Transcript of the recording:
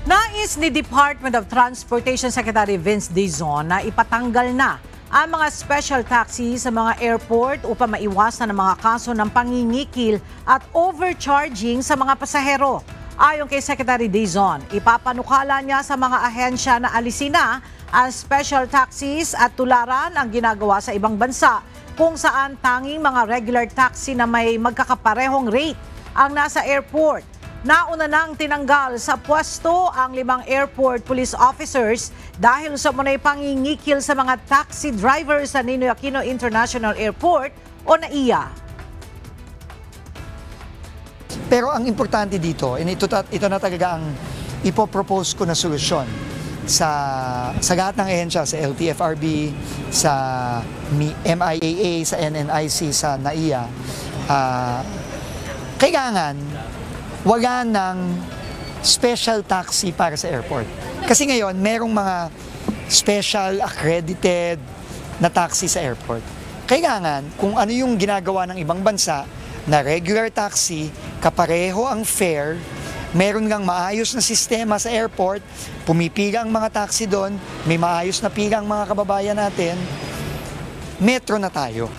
Nais ni Department of Transportation Secretary Vince Dizon na ipatanggal na ang mga special taxi sa mga airport upang maiwasan ang mga kaso ng pangingikil at overcharging sa mga pasahero. Ayon kay Secretary Dizon, ipapanukala niya sa mga ahensya na alisin na ang special taxis at tularan ang ginagawa sa ibang bansa kung saan tanging mga regular taxi na may magkakaparehong rate ang nasa airport. Nauna nang tinanggal sa pwesto ang 5 airport police officers dahil sa munay pangingikil sa mga taxi drivers sa Ninoy Aquino International Airport o NAIA. Pero ang importante dito, ito na talaga ang ipopropose ko na solusyon sa lahat ng ehensya, sa LTFRB, sa MIAA, sa NNIC, sa NAIA. Kailangan wala ng special taxi para sa airport. Kasi ngayon, merong mga special accredited na taxi sa airport. Kailangan, kung ano yung ginagawa ng ibang bansa, na regular taxi, kapareho ang fare, meron lang maayos na sistema sa airport, pumipila ang mga taxi doon, may maayos na pila ang mga kababayan natin, metro na tayo.